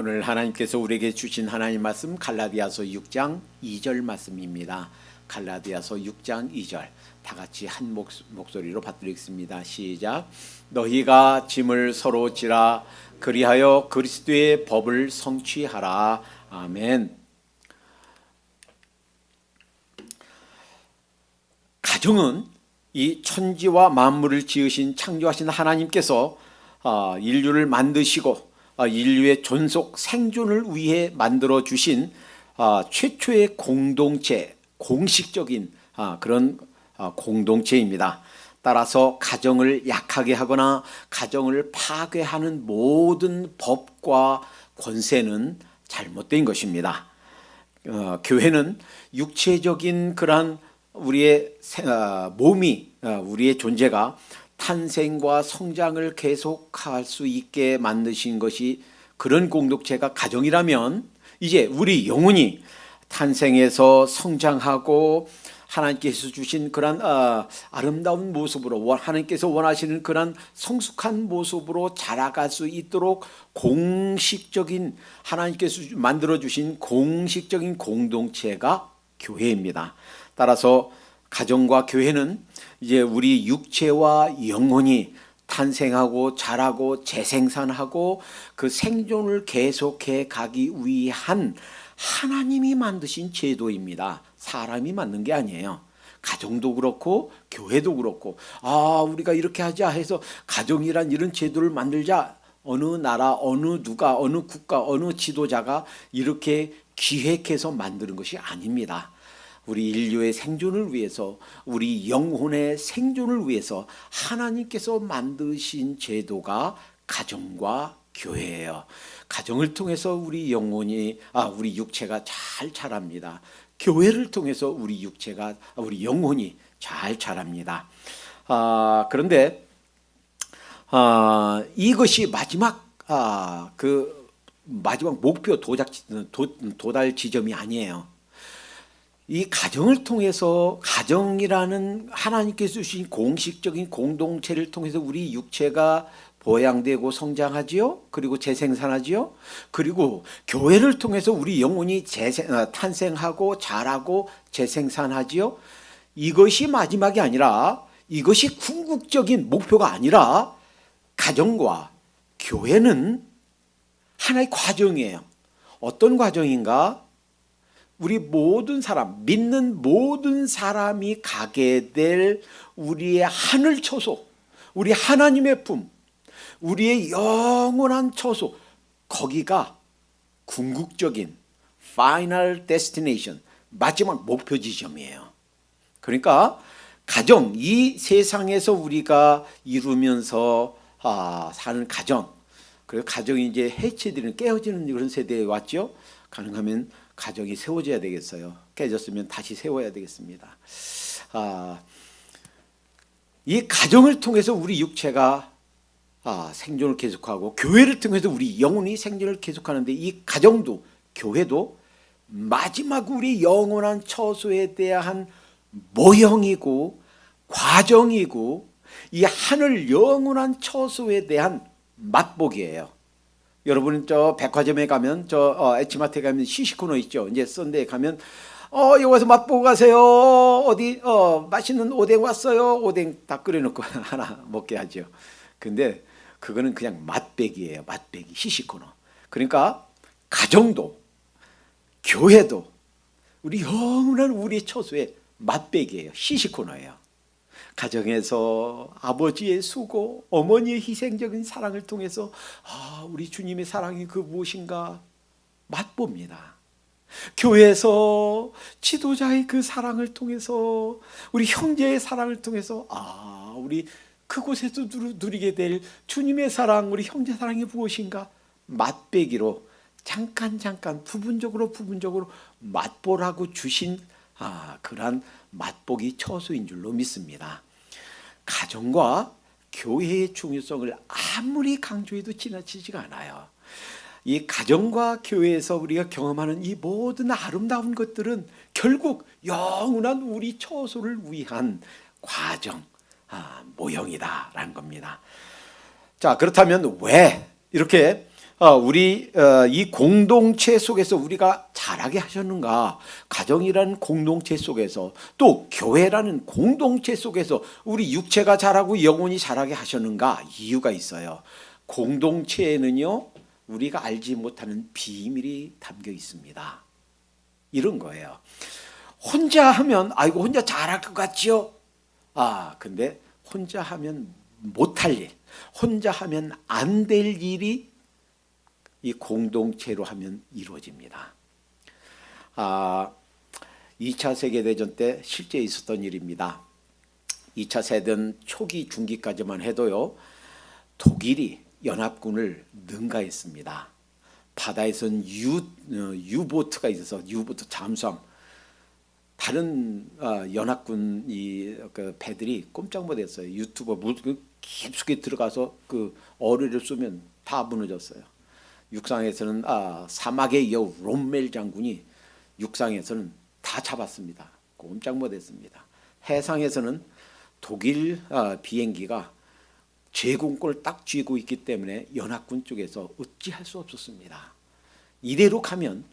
오늘 하나님께서 우리에게 주신 하나님 말씀 갈라디아서 6장 2절 말씀입니다. 갈라디아서 6장 2절 다 같이 한 목소리로 받들겠습니다. 시작. 너희가 짐을 서로 지라 그리하여 그리스도의 법을 성취하라. 아멘. 가정은 이 천지와 만물을 지으신 창조하신 하나님께서 인류를 만드시고 인류의 존속 생존을 위해 만들어 주신 최초의 공동체, 공식적인 그런 공동체입니다. 따라서 가정을 약하게 하거나 가정을 파괴하는 모든 법과 권세는 잘못된 것입니다. 교회는 육체적인 그러한 우리의 몸이, 우리의 존재가 탄생과 성장을 계속할 수 있게 만드신 것이 그런 공동체가 가정이라면, 이제 우리 영혼이 탄생해서 성장하고 하나님께서 주신 그런 아름다운 모습으로, 하나님께서 원하시는 그런 성숙한 모습으로 자라갈 수 있도록 공식적인, 하나님께서 만들어 주신 공식적인 공동체가 교회입니다. 따라서 가정과 교회는 이제 우리 육체와 영혼이 탄생하고 자라고 재생산하고 그 생존을 계속해 가기 위한 하나님이 만드신 제도입니다. 사람이 만든 게 아니에요. 가정도 그렇고 교회도 그렇고, 우리가 이렇게 하자 해서 가정이란 이런 제도를 만들자, 어느 나라, 어느 누가, 어느 국가, 어느 지도자가 이렇게 기획해서 만드는 것이 아닙니다. 우리 인류의 생존을 위해서, 우리 영혼의 생존을 위해서 하나님께서 만드신 제도가 가정과 교회예요. 가정을 통해서 우리 영혼이, 우리 육체가 잘 자랍니다. 교회를 통해서 우리 영혼이 잘 자랍니다. 그런데 이것이 마지막 마지막 목표 도달 지점이 아니에요. 이 가정을 통해서, 가정이라는 하나님께서 주신 공식적인 공동체를 통해서 우리 육체가 보양되고 성장하지요. 그리고 재생산하지요. 그리고 교회를 통해서 우리 영혼이 탄생하고 자라고 재생산하지요. 이것이 마지막이 아니라, 이것이 궁극적인 목표가 아니라, 가정과 교회는 하나의 과정이에요. 어떤 과정인가? 우리 모든 사람, 믿는 모든 사람이 가게 될 우리의 하늘 처소, 우리 하나님의 품, 우리의 영원한 처소, 거기가 궁극적인 final destination, 마지막 목표 지점이에요. 그러니까 가정, 이 세상에서 우리가 이루면서 사는 가정, 그리고 가정이 이제 해체되는, 깨어지는 그런 세대에 왔죠. 가능하면 가정이 세워져야 되겠어요. 깨졌으면 다시 세워야 되겠습니다. 이 가정을 통해서 우리 육체가 생존을 계속하고, 교회를 통해서 우리 영혼이 생존을 계속하는데, 이 가정도 교회도 마지막 우리 영원한 처소에 대한 모형이고 과정이고, 이 하늘 영원한 처소에 대한 맛보기예요. 여러분 저 백화점에 가면, 에치마트에 가면 시식코너 있죠. 이제 썬데에 가면 여기 와서 맛보고 가세요. 어디 맛있는 오뎅 왔어요. 오뎅 다 끓여놓고 하나 먹게 하죠. 근데 그거는 그냥 맛배기예요. 맛배기, 시식코너. 그러니까 가정도 교회도 우리 영원한 우리의 처소의 맛배기예요. 시식코너예요. 가정에서 아버지의 수고, 어머니의 희생적인 사랑을 통해서 우리 주님의 사랑이 그 무엇인가 맛봅니다. 교회에서 지도자의 그 사랑을 통해서, 우리 형제의 사랑을 통해서 우리 그곳에서 누리게 될 주님의 사랑, 우리 형제 사랑이 무엇인가 맛배기로 잠깐 부분적으로 맛보라고 주신 그러한 맛보기 처소인 줄로 믿습니다. 가정과 교회의 중요성을 아무리 강조해도 지나치지가 않아요. 이 가정과 교회에서 우리가 경험하는 이 모든 아름다운 것들은 결국 영원한 우리 처소를 위한 과정, 모형이다라는 겁니다. 자, 그렇다면 왜 이렇게 우리 이 공동체 속에서 우리가 자라게 하셨는가? 가정이라는 공동체 속에서 또 교회라는 공동체 속에서 우리 육체가 자라고 영혼이 자라게 하셨는가? 이유가 있어요. 공동체에는요, 우리가 알지 못하는 비밀이 담겨 있습니다. 이런 거예요. 혼자 하면 아이고 혼자 잘할 것 같지요? 근데 혼자 하면 못할 일, 혼자 하면 안 될 일이 이 공동체로 하면 이루어집니다. 2차 세계대전 때 실제 있었던 일입니다. 2차 세대전 초기 중기까지만 해도요, 독일이 연합군을 능가했습니다. 바다에선 유보트가 있어서 유보트 잠수함, 다른 연합군 그 배들이 꼼짝 못했어요. 유튜버 깊숙이 들어가서 그 어뢰를 쏘면 다 무너졌어요. 육상에서는 사막의 여우 롬멜 장군이 육상에서는 다 잡았습니다. 꼼짝 못했습니다. 해상에서는 독일 비행기가 제공권을 딱 쥐고 있기 때문에 연합군 쪽에서 어찌할 수 없었습니다. 이대로 가면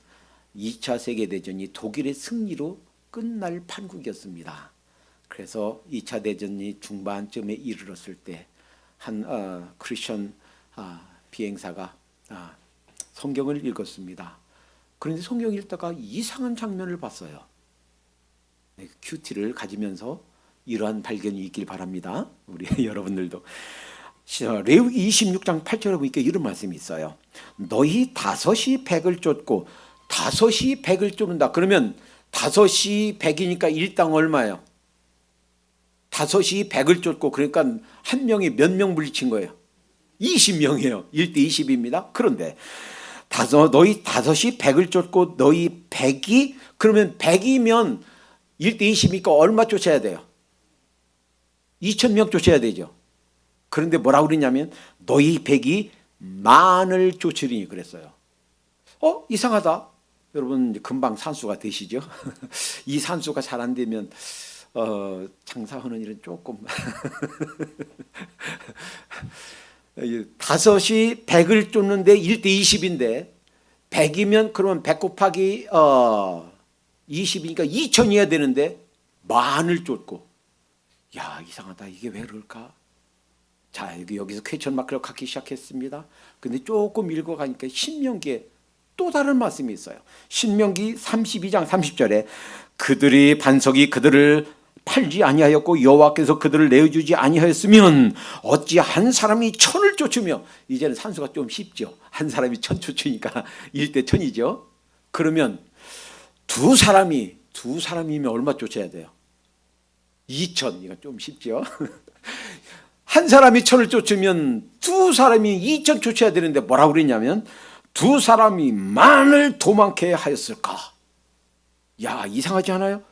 2차 세계대전이 독일의 승리로 끝날 판국이었습니다. 그래서 2차 대전이 중반쯤에 이르렀을 때 한 크리스천 비행사가 성경을 읽었습니다. 그런데 성경 읽다가 이상한 장면을 봤어요. 큐티를 가지면서 이러한 발견이 있길 바랍니다. 우리 여러분들도. 레위기 26장 8절에 보니까 이런 말씀이 있어요. 너희 다섯이 백을 쫓고 다섯이 백을 쫓는다. 그러면 다섯이 백이니까 일당 얼마예요? 다섯이 백을 쫓고 그러니까 한 명이 몇 명 물리친 거예요? 20명이에요. 1대 20입니다. 그런데 너희 다섯이 백을 쫓고 너희 백이 그러면 100이면 1대 20이니까 얼마 쫓아야 돼요? 2,000명 쫓아야 되죠. 그런데 뭐라고 그랬냐면 너희 백이 만을 쫓으리니 그랬어요. 이상하다. 여러분 금방 산수가 되시죠? 이 산수가 잘 안 되면 장사하는 일은 조금 다섯이 100을 쫓는데 1대 20인데 100이면 그러면 100 곱하기 20이니까 2000이어야 되는데 만을 쫓고 야 이상하다 이게 왜 그럴까? 자 여기서 퀘스천 마크를 갖기 시작했습니다. 근데 조금 읽어가니까 신명기에 또 다른 말씀이 있어요. 신명기 32장 30절에 그들의 반석이 그들을 팔지 아니하였고 여호와께서 그들을 내어주지 아니하였으면 어찌 한 사람이 천을 쫓으며 이제는 산수가 좀 쉽죠. 한 사람이 천 쫓으니까 1대 1000이죠. 그러면 두 사람이면 얼마 쫓아야 돼요? 2000. 이거 좀 쉽죠. 한 사람이 천을 쫓으면 두 사람이 2000 쫓아야 되는데 뭐라고 그랬냐면 두 사람이 만을 도망케 하였을까? 야 이상하지 않아요?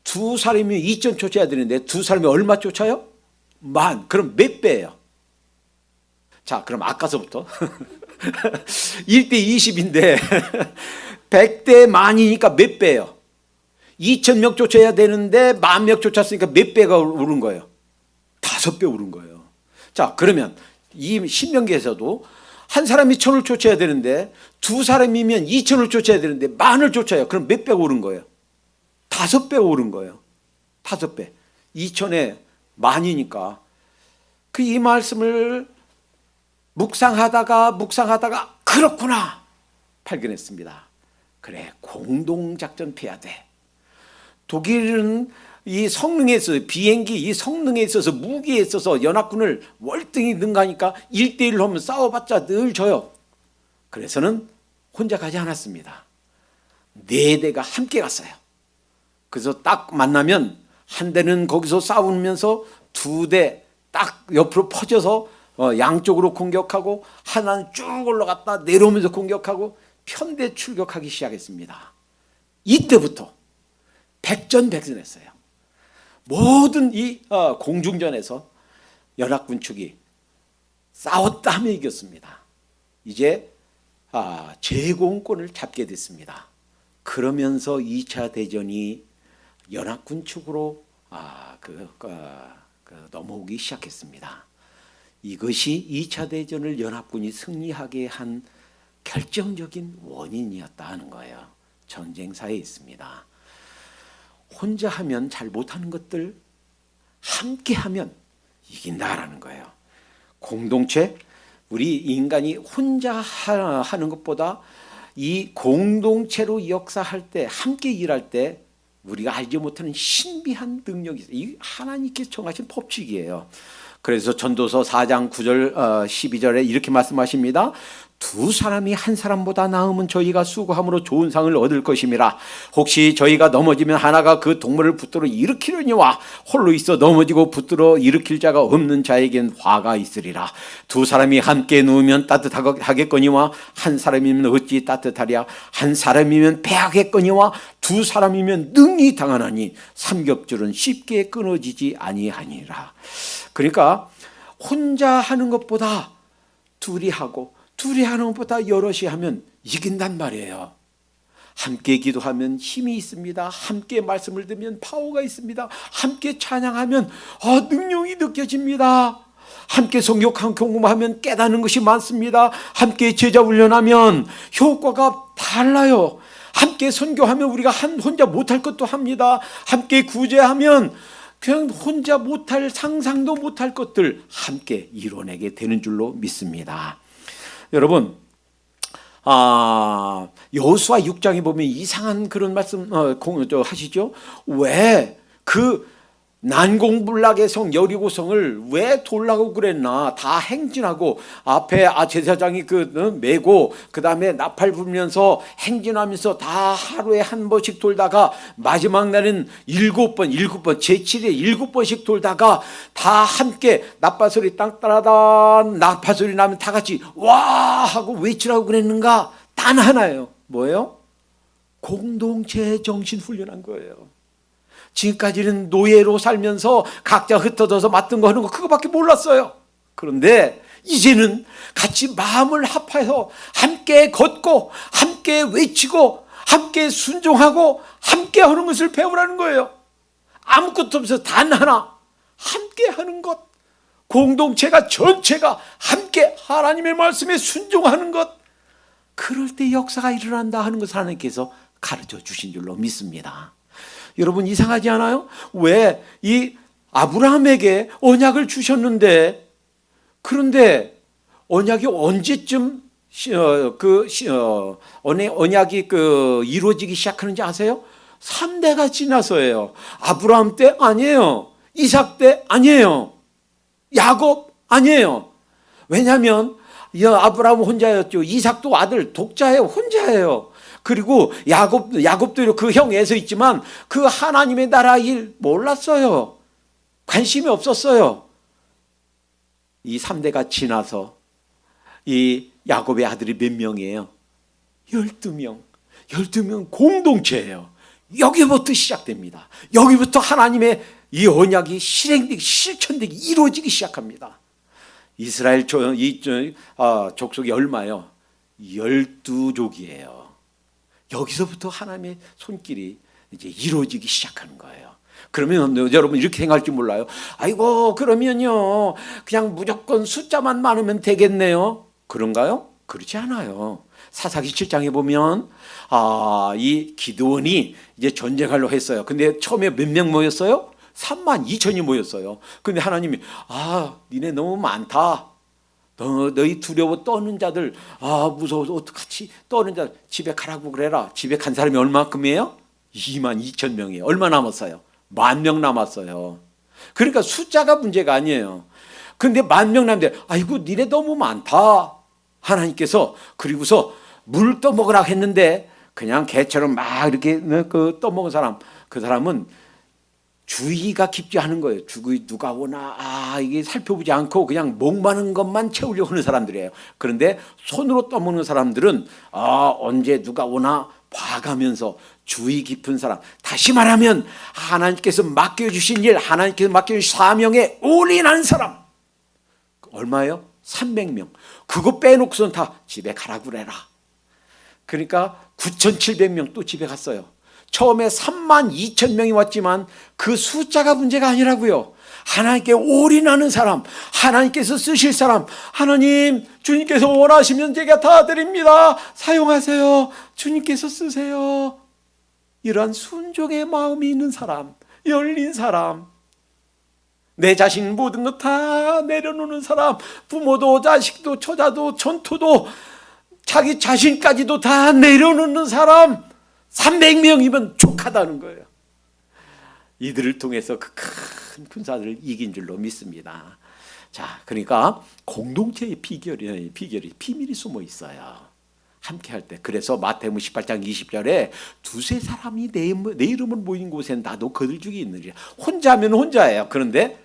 두 사람이 2000 쫓아야 되는데 두 사람이 얼마 쫓아요? 만. 그럼 몇 배예요? 자 그럼 아까서부터 1대 20인데 100대 만이니까 몇 배예요? 2000명 쫓아야 되는데 10,000명 쫓았으니까 몇 배가 오른 거예요? 5배 오른 거예요. 자 그러면 이 신명기에서도 한 사람이 1000을 쫓아야 되는데 두 사람이면 2000을 쫓아야 되는데 만을 쫓아요. 그럼 몇 배가 오른 거예요? 5배 오른 거예요. 5배. 2000에 만이니까 그 이 말씀을 묵상하다가 그렇구나 발견했습니다. 그래 공동작전 펴야 돼. 독일은 이 성능에 있어서 비행기 이 성능에 있어서 무기에 있어서 연합군을 월등히 능가하니까 1대1로 하면 싸워봤자 늘 져요. 그래서는 혼자 가지 않았습니다. 4대가 함께 갔어요. 그래서 딱 만나면 한 대는 거기서 싸우면서 2대 딱 옆으로 퍼져서 양쪽으로 공격하고 하나는 쭉 올라갔다 내려오면서 공격하고 편대 출격하기 시작했습니다. 이때부터 백전백승했어요. 모든 이 공중전에서 연합군 측이 싸웠다 하며 이겼습니다. 이제 제공권을 잡게 됐습니다. 그러면서 2차 대전이 연합군 측으로 넘어오기 시작했습니다. 이것이 2차 대전을 연합군이 승리하게 한 결정적인 원인이었다 하는 거예요. 전쟁사에 있습니다. 혼자 하면 잘 못하는 것들 함께 하면 이긴다라는 거예요. 공동체, 우리 인간이 혼자 하는 것보다 이 공동체로 역사할 때, 함께 일할 때 우리가 알지 못하는 신비한 능력이 있어요. 이 하나님께 정하신 법칙이에요. 그래서 전도서 4장 9절 12절에 이렇게 말씀하십니다. 두 사람이 한 사람보다 나으면 저희가 수고함으로 좋은 상을 얻을 것임이라. 혹시 저희가 넘어지면 하나가 그 동물을 붙들어 일으키려니와 홀로 있어 넘어지고 붙들어 일으킬 자가 없는 자에겐 화가 있으리라. 두 사람이 함께 누우면 따뜻하겠거니와 한 사람이면 어찌 따뜻하랴. 한 사람이면 패하겠거니와 두 사람이면 능히 당하나니 삼겹줄은 쉽게 끊어지지 아니하니라. 그러니까 혼자 하는 것보다 둘이 하고 둘이 하는 것보다 여럿이 하면 이긴단 말이에요. 함께 기도하면 힘이 있습니다. 함께 말씀을 듣면 파워가 있습니다. 함께 찬양하면 능력이 느껴집니다. 함께 성경 공부하면 깨닫는 것이 많습니다. 함께 제자 훈련하면 효과가 달라요. 함께 선교하면 우리가 혼자 못할 것도 합니다. 함께 구제하면 그냥 혼자 못할, 상상도 못할 것들 함께 이뤄내게 되는 줄로 믿습니다. 여러분, 여호수아 6장에 보면 이상한 그런 말씀 하시죠. 왜 그 난공불락의 성 여리고성을 왜 돌라고 그랬나. 다 행진하고 앞에 제사장이 메고 그 다음에 나팔 불면서 행진하면서 다 하루에 한 번씩 돌다가 마지막 날은 7번 제7에 7번씩 돌다가 다 함께 나팔소리 땅따라단 나팔소리 나면 다 같이 와 하고 외치라고 그랬는가. 단 하나예요. 뭐예요? 공동체 정신 훈련한 거예요. 지금까지는 노예로 살면서 각자 흩어져서 맡은 거 하는 거 그거밖에 몰랐어요. 그런데 이제는 같이 마음을 합해서 함께 걷고 함께 외치고 함께 순종하고 함께 하는 것을 배우라는 거예요. 아무것도 없어서 단 하나 함께 하는 것, 공동체가 전체가 함께 하나님의 말씀에 순종하는 것, 그럴 때 역사가 일어난다 하는 것을 하나님께서 가르쳐 주신 줄로 믿습니다. 여러분 이상하지 않아요? 왜 이 아브라함에게 언약을 주셨는데, 그런데 언약이 언제쯤 언약이 이루어지기 시작하는지 아세요? 3대가 지나서예요. 아브라함 때 아니에요. 이삭 때 아니에요. 야곱 아니에요. 왜냐하면 아브라함은 혼자였죠. 이삭도 아들 독자예요. 혼자예요. 그리고 야곱도 그 형 에서 있지만 그 하나님의 나라 일 몰랐어요. 관심이 없었어요. 이 3대가 지나서 이 야곱의 아들이 몇 명이에요? 12명. 12명 공동체예요. 여기부터 시작됩니다. 여기부터 하나님의 이 언약이 실행되기, 실천되기, 이루어지기 시작합니다. 이스라엘 족속이 얼마요? 12족이에요. 여기서부터 하나님의 손길이 이제 이루어지기 시작하는 거예요. 그러면 여러분 이렇게 생각할지 몰라요. 아이고 그러면요 그냥 무조건 숫자만 많으면 되겠네요. 그런가요? 그렇지 않아요. 사사기 7장에 보면 이 기드온이 이제 전쟁하려고 했어요. 근데 처음에 몇 명 모였어요? 32,000이 모였어요. 근데 하나님이 니네 너무 많다. 너희 두려워 떠는 자들, 무서워서 어떡하지? 떠는 자들 집에 가라고 그래라. 집에 간 사람이 얼마큼이에요? 22,000명이에요. 얼마 남았어요? 10,000명 남았어요. 그러니까 숫자가 문제가 아니에요. 근데 10,000명 남는데 아이고 니네 너무 많다. 하나님께서 그리고서 물 떠먹으라 했는데 그냥 개처럼 막 이렇게 떠먹은 사람, 그 사람은 주의가 깊지 않은 거예요. 누가 오나 이게 살펴보지 않고 그냥 목마른 것만 채우려고 하는 사람들이에요. 그런데 손으로 떠먹는 사람들은 언제 누가 오나 봐가면서 주의 깊은 사람. 다시 말하면 하나님께서 맡겨주신 일, 하나님께서 맡겨주신 사명에 올인한 사람. 얼마예요? 300명. 그거 빼놓고선 다 집에 가라고 그래라. 그러니까 9,700명 또 집에 갔어요. 처음에 32,000명이 왔지만 그 숫자가 문제가 아니라고요. 하나님께 올인하는 사람, 하나님께서 쓰실 사람, 하나님 주님께서 원하시면 제가 다 드립니다. 사용하세요. 주님께서 쓰세요. 이러한 순종의 마음이 있는 사람, 열린 사람, 내 자신 모든 것 다 내려놓는 사람, 부모도 자식도 처자도 전투도 자기 자신까지도 다 내려놓는 사람, 300명이면 족하다는 거예요. 이들을 통해서 그 큰 군사들을 이긴 줄로 믿습니다. 자, 그러니까 공동체의 비밀이 숨어 있어요. 함께 할 때. 그래서 마태복음 18장 20절에 두세 사람이 내 이름을 모인 곳엔 나도 그들 중에 있느니라. 혼자면 혼자예요. 그런데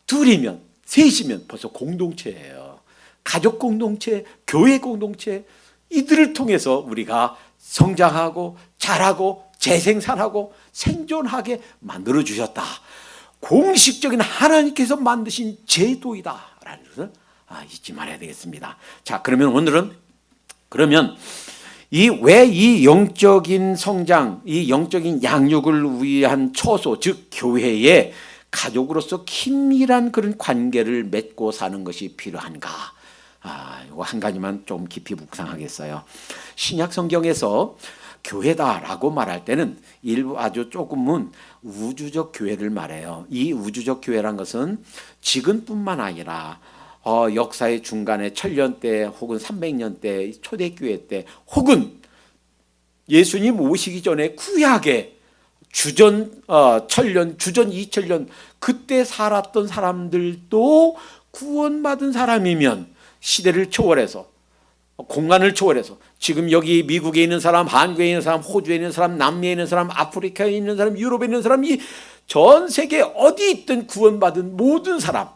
둘이면, 셋이면 벌써 공동체예요. 가족 공동체, 교회 공동체, 이들을 통해서 우리가 성장하고 자라고 재생산하고 생존하게 만들어 주셨다. 공식적인 하나님께서 만드신 제도이다라는 것을 잊지 말아야 되겠습니다. 자, 그러면 오늘은 왜 이 영적인 성장, 이 영적인 양육을 위한 처소, 즉 교회에 가족으로서 긴밀한 그런 관계를 맺고 사는 것이 필요한가? 이거 한 가지만 좀 깊이 묵상하겠어요. 신약 성경에서 교회다라고 말할 때는 일부 아주 조금은 우주적 교회를 말해요. 이 우주적 교회란 것은 지금뿐만 아니라 역사의 중간에 천년 때 혹은 300년 때 초대교회 때 혹은 예수님 오시기 전에 구약에 주전 1000년, 주전 2000년 그때 살았던 사람들도 구원받은 사람이면 시대를 초월해서 공간을 초월해서 지금 여기 미국에 있는 사람, 한국에 있는 사람, 호주에 있는 사람, 남미에 있는 사람, 아프리카에 있는 사람, 유럽에 있는 사람이 전 세계 어디 있든 구원받은 모든 사람,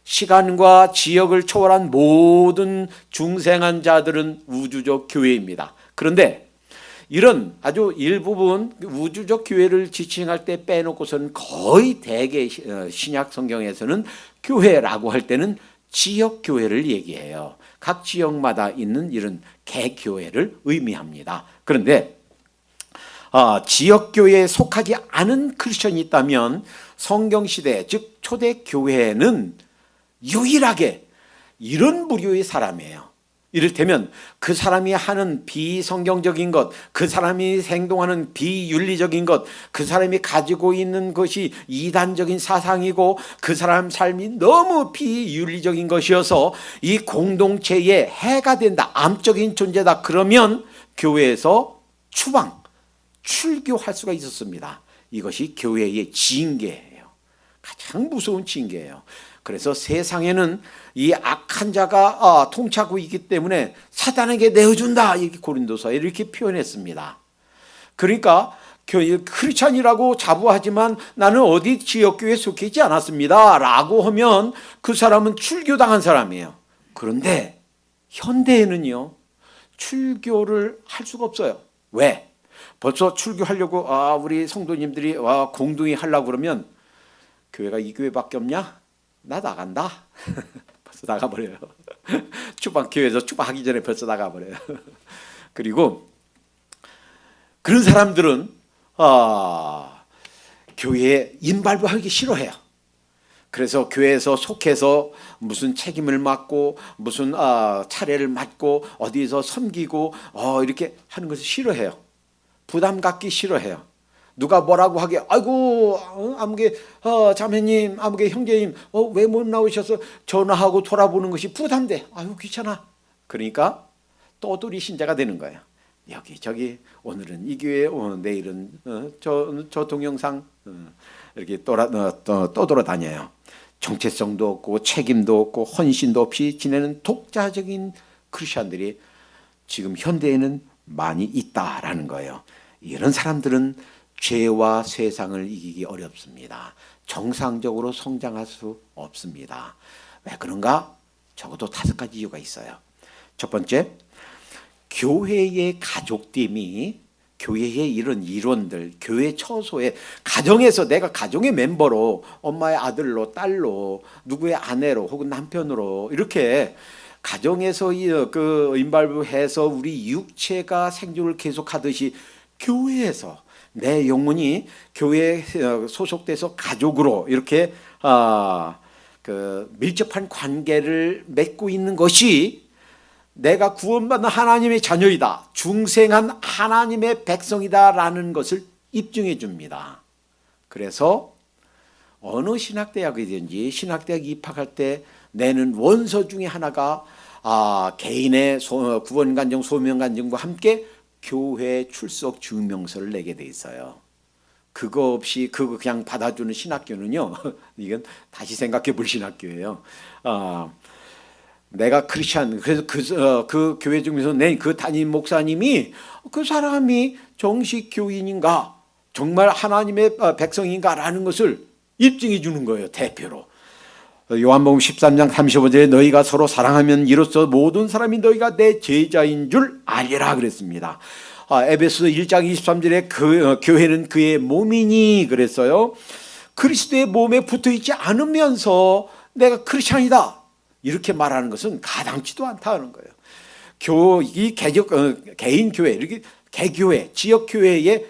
시간과 지역을 초월한 모든 중생한 자들은 우주적 교회입니다. 그런데 이런 아주 일부분 우주적 교회를 지칭할 때 빼놓고서는 거의 대개 신약 성경에서는 교회라고 할 때는 지역 교회를 얘기해요. 각 지역마다 있는 이런 개교회를 의미합니다. 그런데 지역 교회에 속하지 않은 크리스천이 있다면 성경시대 즉 초대교회는 유일하게 이런 부류의 사람이에요. 이를테면 그 사람이 하는 비성경적인 것, 그 사람이 행동하는 비윤리적인 것, 그 사람이 가지고 있는 것이 이단적인 사상이고 그 사람 삶이 너무 비윤리적인 것이어서 이 공동체에 해가 된다, 암적인 존재다. 그러면 교회에서 출교할 수가 있었습니다. 이것이 교회의 징계예요. 가장 무서운 징계예요. 그래서 세상에는 이 악한 자가 통치하고 있기 때문에 사단에게 내어준다. 이렇게 고린도서에 이렇게 표현했습니다. 그러니까 크리스찬이라고 자부하지만 나는 어디 지역교회에 속해 있지 않았습니다 라고 하면 그 사람은 출교당한 사람이에요. 그런데 현대에는요 출교를 할 수가 없어요. 왜? 벌써 출교하려고 우리 성도님들이 공동이 하려고 그러면 교회가 이 교회밖에 없냐? 나 나간다. 벌써 나가버려요. 교회에서 추방하기 전에 벌써 나가버려요. 그리고 그런 사람들은 교회에 인발부하기 싫어해요. 그래서 교회에서 속해서 무슨 책임을 맡고 무슨 차례를 맡고 어디서 섬기고 이렇게 하는 것을 싫어해요. 부담 갖기 싫어해요. 누가 뭐라고 하게 아이고 아무개 자매님 아무개 형제님 왜 못 나오셔서 전화하고 돌아보는 것이 부담돼. 아유 귀찮아. 그러니까 떠돌이 신자가 되는 거예요. 여기저기 오늘은 이 교회 내일은 저 동영상 이렇게 떠돌아다녀요. 정체성도 없고 책임도 없고 헌신도 없이 지내는 독자적인 크리스천들이 지금 현대에는 많이 있다라는 거예요. 이런 사람들은 죄와 세상을 이기기 어렵습니다. 정상적으로 성장할 수 없습니다. 왜 그런가? 적어도 5가지 이유가 있어요. 첫 번째, 교회의 가족됨이 교회의 이런 이론들, 교회 처소에 가정에서 내가 가정의 멤버로 엄마의 아들로 딸로 누구의 아내로 혹은 남편으로 이렇게 가정에서 인발부해서 우리 육체가 생존을 계속하듯이 교회에서 내 영혼이 교회에 소속돼서 가족으로 이렇게 그 밀접한 관계를 맺고 있는 것이 내가 구원받는 하나님의 자녀이다, 중생한 하나님의 백성이다라는 것을 입증해 줍니다. 그래서 어느 신학대학이든지 신학대학 입학할 때 내는 원서 중에 하나가 개인의 구원간증, 소명간증과 함께 교회 출석 증명서를 내게 돼 있어요. 그거 없이 그거 그냥 받아주는 신학교는요, 이건 다시 생각해 볼 신학교예요. 내가 크리스찬, 그래서 그 교회 중에서 낸 그 담임 목사님이 그 사람이 정식 교인인가, 정말 하나님의 백성인가라는 것을 입증해 주는 거예요, 대표로. 요한복음 13장 35절에 너희가 서로 사랑하면 이로써 모든 사람이 너희가 내 제자인 줄 알리라 그랬습니다. 에베소 1장 23절에 그 교회는 그의 몸이니 그랬어요. 그리스도의 몸에 붙어 있지 않으면서 내가 크리스찬이다 이렇게 말하는 것은 가당치도 않다는 거예요. 이 개인 교회, 이렇게 개교회, 지역 교회에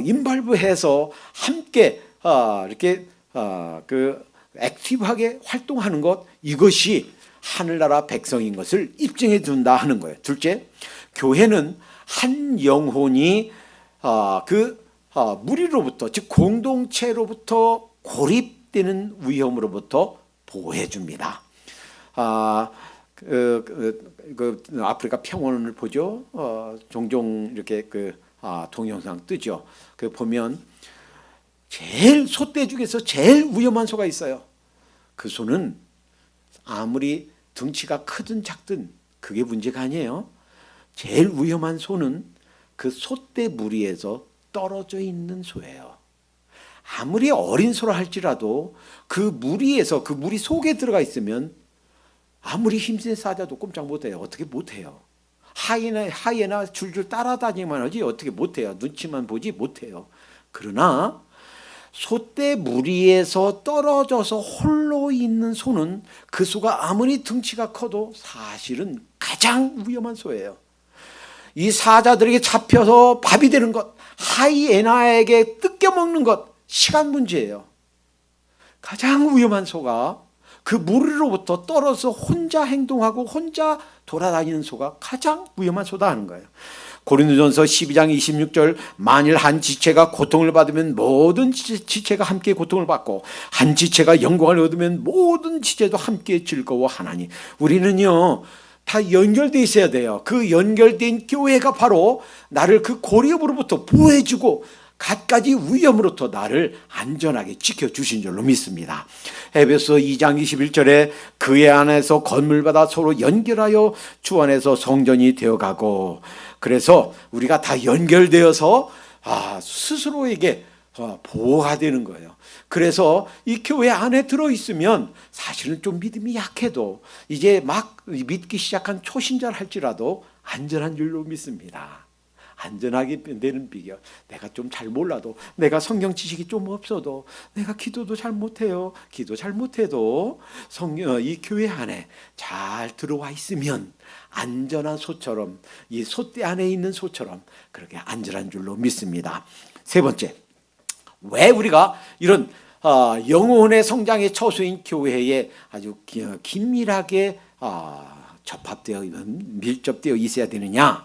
인발부해서 함께 이렇게 그 액티브하게 활동하는 것, 이것이 하늘나라 백성인 것을 입증해 준다 하는 거예요. 둘째, 교회는 한 영혼이 무리로부터, 즉 공동체로부터 고립되는 위험으로부터 보호해 줍니다. 아프리카 평원을 보죠. 종종 이렇게 동영상 뜨죠. 그 보면 제일 소떼 중에서 제일 위험한 소가 있어요. 그 소는 아무리 덩치가 크든 작든 그게 문제가 아니에요. 제일 위험한 소는 그 소떼 무리에서 떨어져 있는 소예요. 아무리 어린 소라 할지라도 그 무리에서, 그 무리 속에 들어가 있으면 아무리 힘센 사자도 꼼짝 못해요. 어떻게 못해요? 하이에나 줄줄 따라다니기만 하지 어떻게 못해요? 눈치만 보지 못해요. 그러나 소떼 무리에서 떨어져서 홀로 있는 소는, 그 소가 아무리 등치가 커도 사실은 가장 위험한 소예요. 이 사자들에게 잡혀서 밥이 되는 것, 하이에나에게 뜯겨먹는 것, 시간 문제예요. 가장 위험한 소가 그 무리로부터 떨어져서 혼자 행동하고 혼자 돌아다니는 소가 가장 위험한 소다 하는 거예요. 고린도전서 12장 26절, 만일 한 지체가 고통을 받으면 모든 지체가 함께 고통을 받고 한 지체가 영광을 얻으면 모든 지체도 함께 즐거워하나니. 우리는요 다 연결되어 있어야 돼요. 그 연결된 교회가 바로 나를 그 고리업으로부터 보호해주고 갖가지 위험으로부터 나를 안전하게 지켜주신 줄로 믿습니다. 에베소 2장 21절에 그의 안에서 건물받아 서로 연결하여 주 안에서 성전이 되어가고, 그래서 우리가 다 연결되어서 스스로에게 보호가 되는 거예요. 그래서 이 교회 안에 들어있으면 사실은 좀 믿음이 약해도 이제 막 믿기 시작한 초신자를 할지라도 안전한 줄로 믿습니다. 안전하게 되는 비결, 내가 좀 잘 몰라도, 내가 성경 지식이 좀 없어도, 내가 기도도 잘 못해요. 기도 잘 못해도 이 교회 안에 잘 들어와 있으면 안전한 소처럼, 이 소떼 안에 있는 소처럼 그렇게 안전한 줄로 믿습니다. 세 번째, 왜 우리가 이런 영혼의 성장의 처소인 교회에 아주 긴밀하게 접합되어 밀접되어 있어야 되느냐?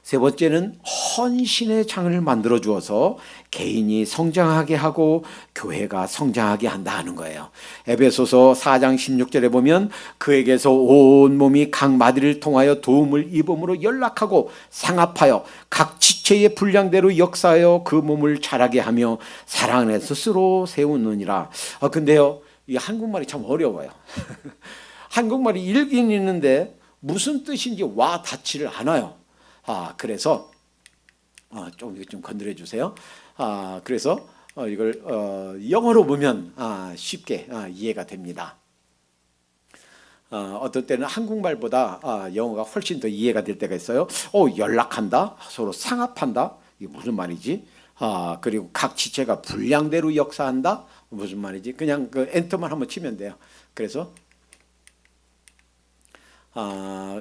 세 번째는 헌신의 장을 만들어 주어서 개인이 성장하게 하고 교회가 성장하게 한다 하는 거예요. 에베소서 4장 16절에 보면 그에게서 온 몸이 각 마디를 통하여 도움을 입음으로 연락하고 상합하여 각 지체의 분량대로 역사하여 그 몸을 자라게 하며 사랑 안에 스스로 세우느니라. 근데요, 이 한국말이 참 어려워요. 한국말이 읽긴 읽는데 무슨 뜻인지 와 닿지를 않아요. 그래서 좀 건드려 주세요. 그래서 이걸 영어로 보면 쉽게 이해가 됩니다. 어떤 때는 한국말보다 영어가 훨씬 더 이해가 될 때가 있어요. 연락한다, 서로 상합한다, 이게 무슨 말이지? 그리고 각 지체가 분량대로 역사한다, 무슨 말이지? 그냥 그 엔터만 한번 치면 돼요. 그래서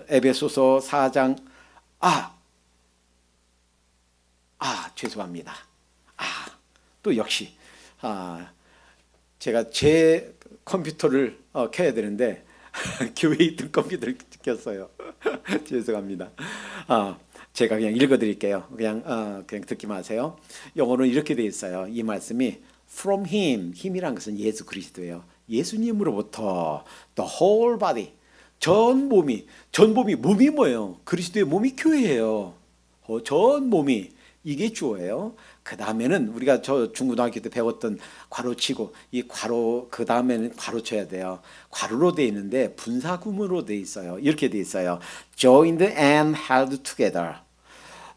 에베소서 4장 죄송합니다. 또 역시 제가 제 컴퓨터를 켜야 되는데 교회에 있던 컴퓨터를 켰어요. 죄송합니다. 제가 그냥 읽어드릴게요. 그냥 듣기만 하세요. 영어로는 이렇게 돼 있어요. 이 말씀이 From Him, 힘이란 것은 예수 그리스도예요. 예수님으로부터 the whole body, 전 몸이 뭐예요? 그리스도의 몸이 교회예요. 전 몸이 이게 주어예요. 그 다음에는 우리가 저 중고등학교 때 배웠던 괄호치고 이 괄호 그 다음에는 괄호 쳐야 돼요. 괄호로 돼 있는데 분사구문으로 돼 있어요. 이렇게 돼 있어요. Joined and held together.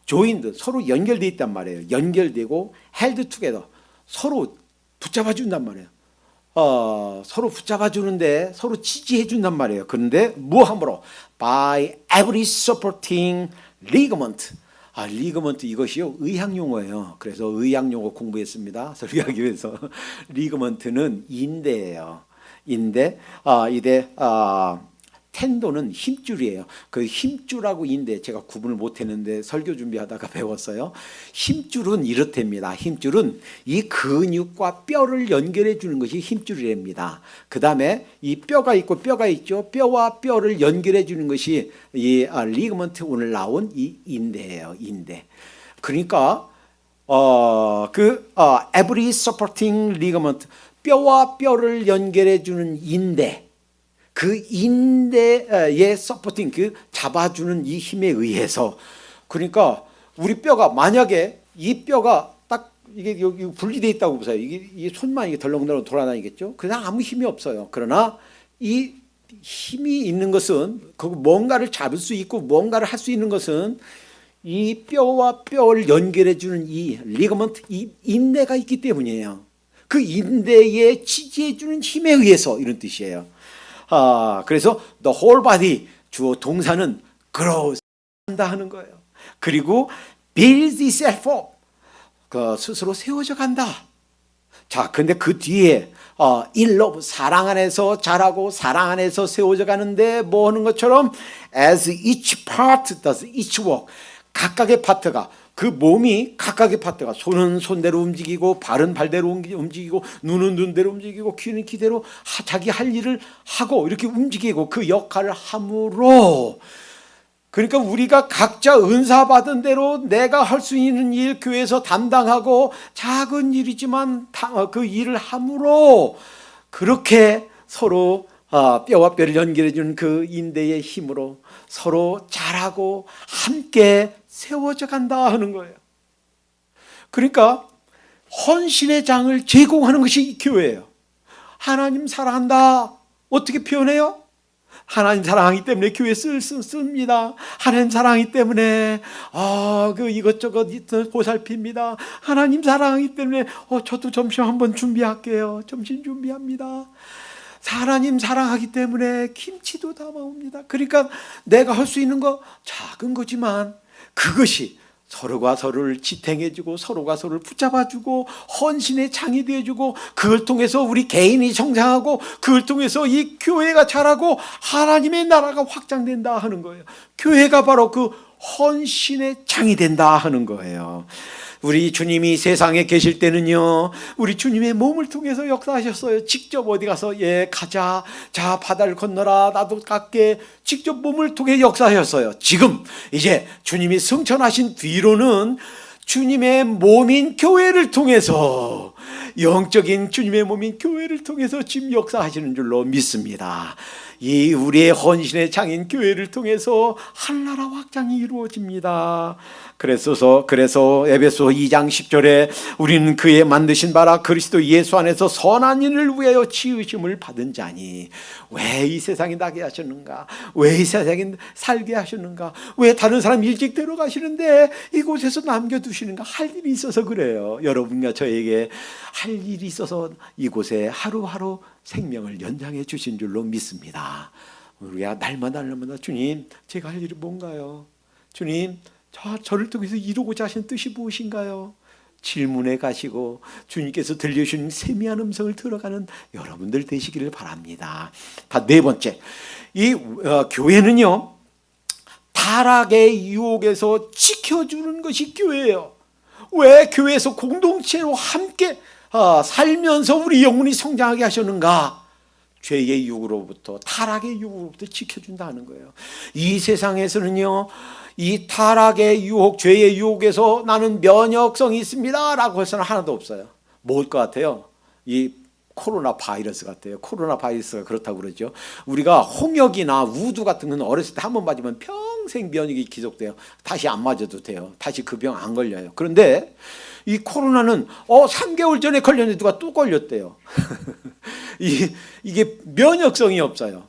joined 서로 연결돼 있단 말이에요. 연결되고 held together 서로 붙잡아 준단 말이에요. 서로 붙잡아 주는데 서로 지지해 준단 말이에요. 그런데 무함으로 by every supporting ligament. 리거먼트 이것이요 의학 용어예요. 그래서 의학 용어 공부했습니다. 설교하기 위해서. 리거먼트는 인대예요. 인대, 텐도는 힘줄이에요. 그 힘줄하고 인대 제가 구분을 못했는데 설교 준비하다가 배웠어요. 힘줄은 이렇답니다. 힘줄은 이 근육과 뼈를 연결해 주는 것이 힘줄이랍니다. 그 다음에 이 뼈가 있고 뼈가 있죠. 뼈와 뼈를 연결해 주는 것이 이 리거먼트 오늘 나온 이 인대예요. 인대. 그러니까 every supporting ligament 뼈와 뼈를 연결해 주는 인대. 그 인대의 서포팅, 그 잡아주는 이 힘에 의해서 그러니까 우리 뼈가 만약에 이 뼈가 딱 이게 여기 분리되어 있다고 보세요. 이게 손만 이게 덜렁덜렁 돌아다니겠죠. 그냥 아무 힘이 없어요. 그러나 이 힘이 있는 것은 그 뭔가를 잡을 수 있고 뭔가를 할 수 있는 것은 이 뼈와 뼈를 연결해주는 이 리거먼트, 이 인대가 있기 때문이에요. 그 인대에 지지해주는 힘에 의해서 이런 뜻이에요. 그래서 the whole body 주어 동사는 grows 한다 하는 거예요. 그리고 builds itself up 그 스스로 세워져 간다. 자, 근데 그 뒤에 in love 사랑 안에서 자라고 사랑 안에서 세워져 가는데 뭐 하는 것처럼 as each part does each work 각각의 파트가 그 몸이 각각의 파트가 손은 손대로 움직이고 발은 발대로 움직이고 눈은 눈대로 움직이고 귀는 귀대로 자기 할 일을 하고 이렇게 움직이고 그 역할을 함으로 그러니까 우리가 각자 은사 받은 대로 내가 할 수 있는 일 교회에서 담당하고 작은 일이지만 그 일을 함으로 그렇게 서로 뼈와 뼈를 연결해 주는 그 인대의 힘으로 서로 자라고 함께 세워져 간다 하는 거예요. 그러니까 헌신의 장을 제공하는 것이 교회예요. 하나님 사랑한다. 어떻게 표현해요? 하나님 사랑하기 때문에 교회 씁니다. 하나님 사랑하기 때문에 그 이것저것 보살핍니다. 하나님 사랑하기 때문에 저도 점심 한번 준비할게요. 점심 준비합니다. 하나님 사랑하기 때문에 김치도 담아옵니다. 그러니까 내가 할 수 있는 거 작은 거지만 그것이 서로가 서로를 지탱해주고 서로가 서로를 붙잡아주고 헌신의 창이 되어주고 그걸 통해서 우리 개인이 성장하고 그걸 통해서 이 교회가 자라고 하나님의 나라가 확장된다 하는 거예요. 교회가 바로 그 헌신의 창이 된다 하는 거예요. 우리 주님이 세상에 계실 때는요, 우리 주님의 몸을 통해서 역사하셨어요. 직접 어디 가서 가자, 자 바다를 건너라, 나도 갈게. 직접 몸을 통해 역사하셨어요. 지금 이제 주님이 승천하신 뒤로는 주님의 몸인 교회를 통해서 영적인 주님의 몸인 교회를 통해서 지금 역사하시는 줄로 믿습니다. 이 우리의 헌신의 장인 교회를 통해서 한나라 확장이 이루어집니다. 그래서 에베소 2장 10절에 우리는 그의 만드신 바라 그리스도 예수 안에서 선한 일을 위하여 지으심을 받은 자니 왜 이 세상에 나게 하셨는가? 왜 이 세상에 살게 하셨는가? 왜 다른 사람 일찍 데려가시는데 이곳에서 남겨두시는가? 할 일이 있어서 그래요. 여러분과 저에게 할 일이 있어서 이곳에 하루하루 생명을 연장해 주신 줄로 믿습니다. 우리가 날마다 주님 제가 할 일이 뭔가요? 주님 저를 통해서 이루고자 하신 뜻이 무엇인가요? 질문해 가시고 주님께서 들려주신 세미한 음성을 들어가는 여러분들 되시기를 바랍니다. 네 번째, 이 교회는요 타락의 유혹에서 지켜주는 것이 교회예요. 왜? 교회에서 공동체로 함께 살면서 우리 영혼이 성장하게 하셨는가? 죄의 유혹으로부터, 타락의 유혹으로부터 지켜준다는 거예요. 이 세상에서는요, 이 타락의 유혹, 죄의 유혹에서 나는 면역성이 있습니다 라고 해서는 하나도 없어요. 뭘 것 같아요? 이 코로나 바이러스 같아요. 코로나 바이러스가 그렇다고 그러죠. 우리가 홍역이나 우두 같은 건 어렸을 때 한 번 맞으면 평생 면역이 기록돼요. 다시 안 맞아도 돼요. 다시 그 병 안 걸려요. 그런데 이 코로나는 3개월 전에 걸렸는데 누가 또 걸렸대요. 이게 면역성이 없어요.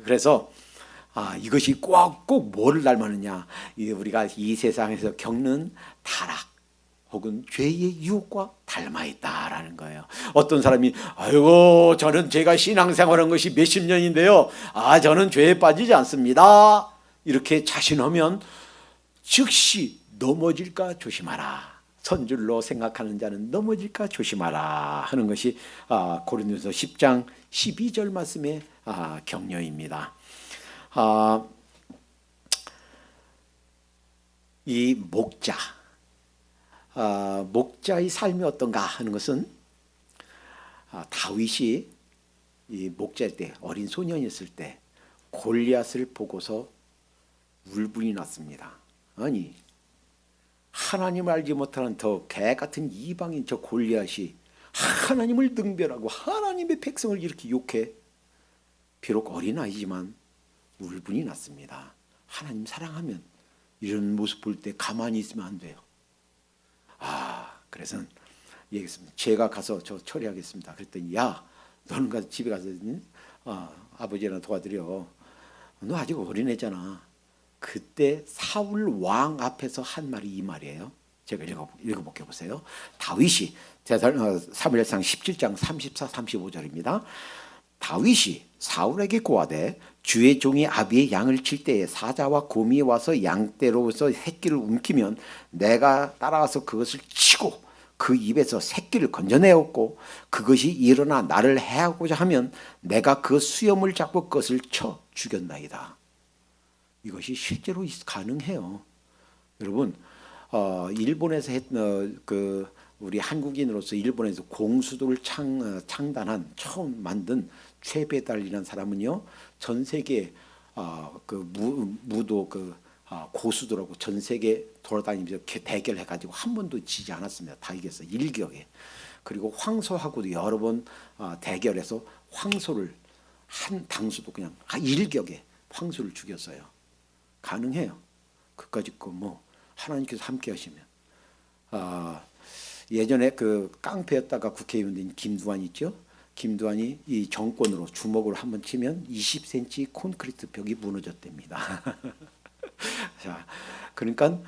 그래서 이것이 꼭 뭐를 닮았느냐? 우리가 이 세상에서 겪는 타락 혹은 죄의 유혹과 닮아 있다라는 거예요. 어떤 사람이 아이고 저는 제가 신앙생활한 것이 몇십 년인데요. 저는 죄에 빠지지 않습니다. 이렇게 자신하면 즉시 넘어질까 조심하라. 선줄로 생각하는 자는 넘어질까 조심하라 하는 것이 고린도서 10장 12절 말씀의 격려입니다. 이 목자의 삶이 어떤가 하는 것은 다윗이 이 목자일 때 어린 소년이었을 때 골리앗을 보고서 울분이 났습니다. 아니 하나님을 알지 못하는 더 개같은 이방인 저 골리앗이 하나님을 능멸하고 하나님의 백성을 이렇게 욕해. 비록 어린아이지만 울분이 났습니다. 하나님 사랑하면 이런 모습 볼 때 가만히 있으면 안 돼요. 그래서 얘기했습니다. 제가 가서 저 처리하겠습니다. 그랬더니 야 너는 가서 집에 가서 아버지랑 도와드려. 너 아직 어린애잖아. 그때 사울 왕 앞에서 한 말이 이 말이에요. 제가 읽어볼게요. 보세요. 다윗이 사무엘상 17장 34, 35절입니다. 다윗이 사울에게 고하되 주의 종이 아비의 양을 칠 때에 사자와 곰이 와서 양떼로서 새끼를 움키면 내가 따라와서 그것을 치고 그 입에서 새끼를 건져내었고 그것이 일어나 나를 해하고자 하면 내가 그 수염을 잡고 그것을 쳐 죽였나이다. 이것이 실제로 가능해요. 여러분 일본에서 우리 한국인으로서 일본에서 공수도를 창단한 처음 만든 최배달이라는 사람은요 전 세계 무도 고수들하고 전 세계 돌아다니면서 대결해가지고 한 번도 지지 않았습니다. 다 이겼어요. 일격에. 그리고 황소하고도 여러 번 대결해서 황소를 한 당수도 그냥 일격에 황소를 죽였어요. 가능해요. 그까짓 거 하나님께서 함께 하시면. 예전에 그 깡패였다가 국회의원인 김두한 있죠. 김두한이 이 정권으로 주먹으로 한번 치면 20cm 콘크리트 벽이 무너졌답니다. 자, 그러니까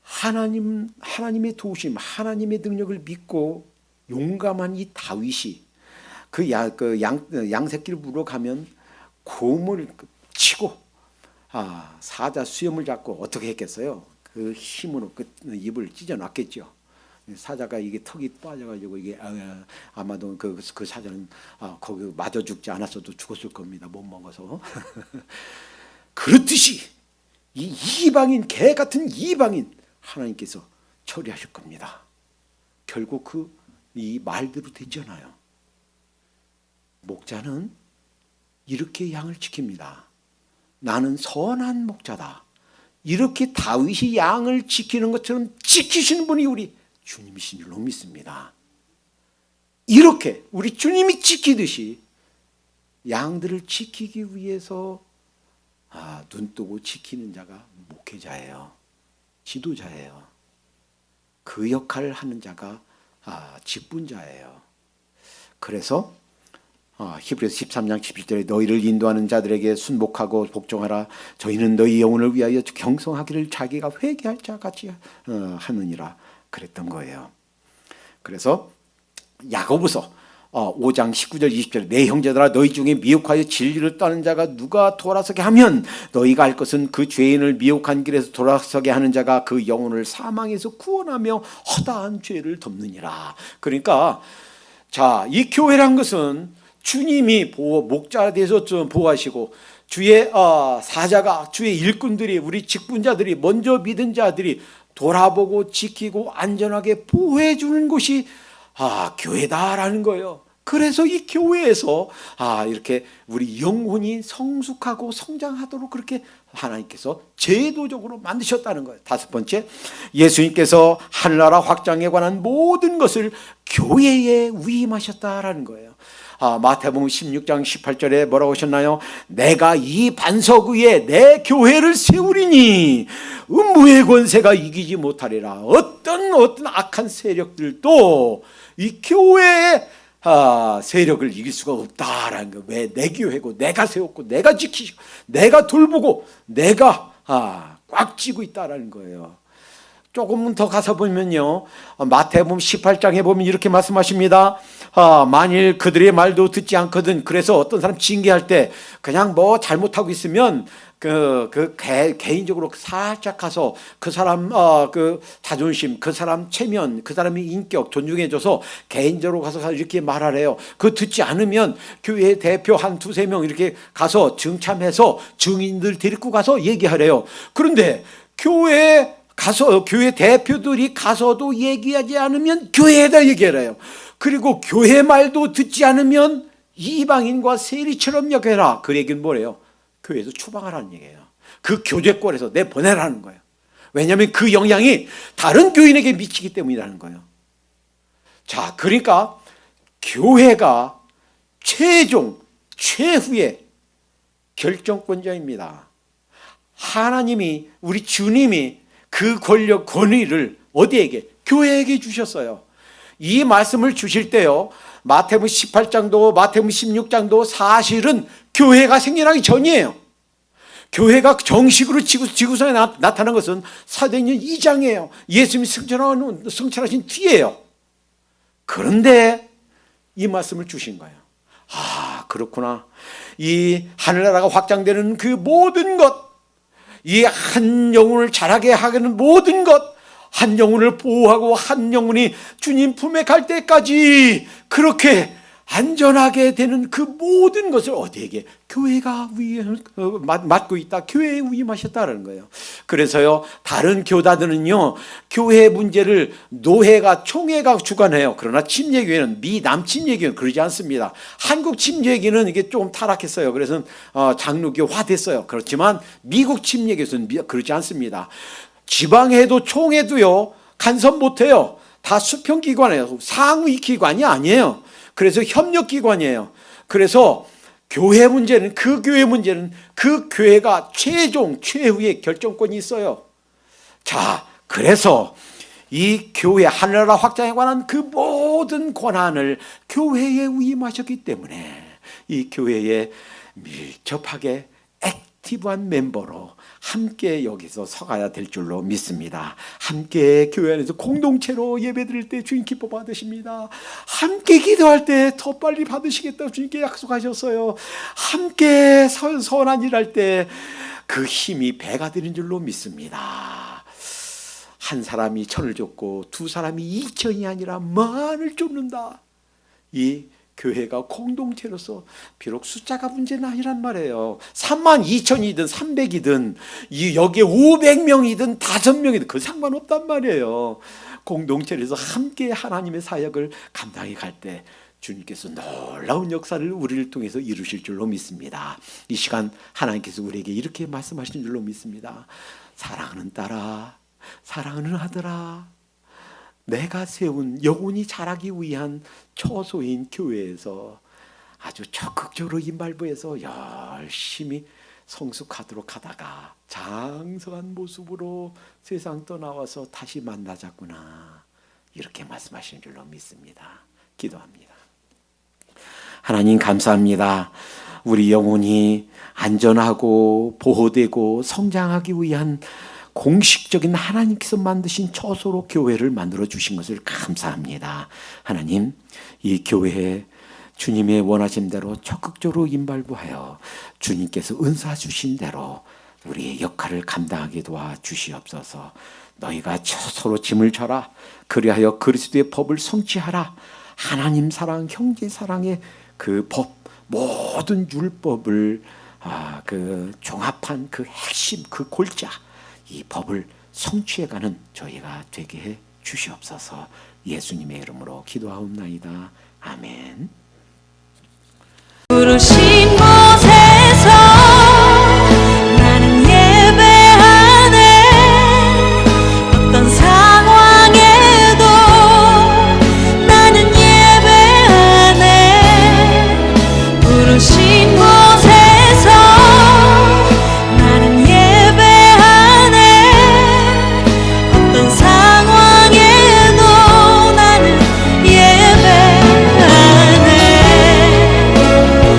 하나님의 도우심, 하나님의 능력을 믿고 용감한 이 다윗이 양새끼를 물어가면 곰을 치고 사자 수염을 잡고 어떻게 했겠어요? 그 힘으로 그 입을 찢어놨겠죠. 사자가 이게 턱이 빠져가지고 이게 아마도 그 사자는 거기 맞아 죽지 않았어도 죽었을 겁니다. 못 먹어서. 그렇듯이 이 이방인 개 같은 이방인 하나님께서 처리하실 겁니다. 결국 이 말대로 됐잖아요. 목자는 이렇게 양을 지킵니다. 나는 선한 목자다. 이렇게 다윗이 양을 지키는 것처럼 지키시는 분이 우리 주님이신 줄로 믿습니다. 이렇게 우리 주님이 지키듯이 양들을 지키기 위해서 눈뜨고 지키는 자가 목회자예요. 지도자예요. 그 역할을 하는 자가 직분자예요. 그래서 히브리서 13장 17절에 너희를 인도하는 자들에게 순복하고 복종하라. 저희는 너희 영혼을 위하여 경성하기를 자기가 회개할 자 같이 하느니라 그랬던 거예요. 그래서 야고보서 5장 19절 20절 내 형제들아 너희 중에 미혹하여 진리를 떠는 자가 누가 돌아서게 하면 너희가 알 것은 그 죄인을 미혹한 길에서 돌아서게 하는 자가 그 영혼을 사망에서 구원하며 허다한 죄를 덮느니라. 그러니까 이 교회란 것은 주님이 목자에 대해서 좀 보호하시고 주의 사자가 주의 일꾼들이 우리 직분자들이 먼저 믿은 자들이 돌아보고 지키고 안전하게 보호해 주는 것이 교회다라는 거예요. 그래서 이 교회에서 이렇게 우리 영혼이 성숙하고 성장하도록 그렇게 하나님께서 제도적으로 만드셨다는 거예요. 다섯 번째, 예수님께서 하늘나라 확장에 관한 모든 것을 교회에 위임하셨다라는 거예요. 마태복음 16장 18절에 뭐라고 하셨나요? 내가 이 반석 위에 내 교회를 세우리니 음부의 권세가 이기지 못하리라. 어떤 악한 세력들도 이 교회에 세력을 이길 수가 없다라는 거. 왜? 내 교회고 내가 세웠고 내가 지키고 내가 돌보고 내가 꽉 쥐고 있다라는 거예요. 조금 더 가서 보면요, 마태복음 18장에 보면 이렇게 말씀하십니다. 만일 그들의 말도 듣지 않거든. 그래서 어떤 사람 징계할 때 그냥 뭐 잘못하고 있으면 개인적으로 살짝 가서 그 사람 그 자존심, 그 사람 체면, 그 사람의 인격 존중해줘서 개인적으로 가서 이렇게 말하래요. 그 듣지 않으면 교회 대표 한 두세 명 이렇게 가서 증참해서 증인들 데리고 가서 얘기하래요. 그런데 교회 대표들이 가서도 얘기하지 않으면 교회에다 얘기해라요. 그리고 교회 말도 듣지 않으면 이방인과 세리처럼 여겨라. 그 얘기는 뭐래요? 교회에서 추방하라는 얘기예요. 그 교제권에서 내보내라는 거예요. 왜냐하면 그 영향이 다른 교인에게 미치기 때문이라는 거예요. 자, 그러니까 교회가 최후의 결정권자입니다. 하나님이, 우리 주님이 그 권력, 권위를 어디에게? 교회에게 주셨어요. 이 말씀을 주실 때요, 마태복음 18장도 마태복음 16장도 사실은 교회가 생겨나기 전이에요. 교회가 정식으로 지구상에 나타난 것은 사도행전 2장이에요. 예수님이 승천하신 뒤에요. 그런데 이 말씀을 주신 거예요. 그렇구나. 이 하늘나라가 확장되는 그 모든 것, 이 한 영혼을 자라게 하는 모든 것, 한 영혼을 보호하고 한 영혼이 주님 품에 갈 때까지 그렇게 안전하게 되는 그 모든 것을 어디에게? 교회가 맡고 있다. 교회에 위임하셨다는 거예요. 그래서요, 다른 교단들은요, 교회 문제를 노회가, 총회가 주관해요. 그러나 침례교회는, 미남침례교회는 그러지 않습니다. 한국 침례교회는 이게 좀 타락했어요. 그래서 장로교화 됐어요. 그렇지만 미국 침례교회는 그러지 않습니다. 지방회도 총회도요, 간섭 못해요. 다 수평기관이에요. 상위기관이 아니에요. 그래서 협력기관이에요. 그래서 교회 문제는, 그 교회 문제는 그 교회가 최후의 결정권이 있어요. 자, 그래서 이 교회, 하늘나라 확장에 관한 그 모든 권한을 교회에 위임하셨기 때문에 이 교회에 밀접하게 액티브한 멤버로 함께 여기서 서가야 될 줄로 믿습니다. 함께 교회 안에서 공동체로 예배드릴 때 주님 기뻐 받으십니다. 함께 기도할 때 더 빨리 받으시겠다고 주님께 약속하셨어요. 함께 선한 일 할 때 그 힘이 배가 되는 줄로 믿습니다. 한 사람이 1,000을 줬고 두 사람이 2,000이 아니라 만을 쫓는다. 이 교회가 공동체로서 비록 숫자가 문제는 아니란 말이에요. 32,000이든 300이든 여기에 500명이든 5명이든 그 상관없단 말이에요. 공동체에서 함께 하나님의 사역을 감당해 갈 때 주님께서 놀라운 역사를 우리를 통해서 이루실 줄로 믿습니다. 이 시간 하나님께서 우리에게 이렇게 말씀하신 줄로 믿습니다. 사랑하는 딸아, 사랑하는 아들아, 내가 세운 영혼이 자라기 위한 처소인 교회에서 아주 적극적으로 임발부해서 열심히 성숙하도록 하다가 장성한 모습으로 세상 떠나와서 다시 만나자꾸나, 이렇게 말씀하시는 줄로 믿습니다. 기도합니다. 하나님 감사합니다. 우리 영혼이 안전하고 보호되고 성장하기 위한 공식적인 하나님께서 만드신 처소로 교회를 만들어 주신 것을 감사합니다. 하나님, 이 교회에 주님의 원하신 대로 적극적으로 임발부하여 주님께서 은사 주신 대로 우리의 역할을 감당하게 도와 주시옵소서. 너희가 서로 짐을 져라. 그리하여 그리스도의 법을 성취하라. 하나님 사랑, 형제 사랑의 그 법, 모든 율법을 그 종합한 그 핵심, 그 골자, 이 법을 성취해가는 저희가 되게 해 주시옵소서. 예수님의 이름으로 기도하옵나이다. 아멘. 부르시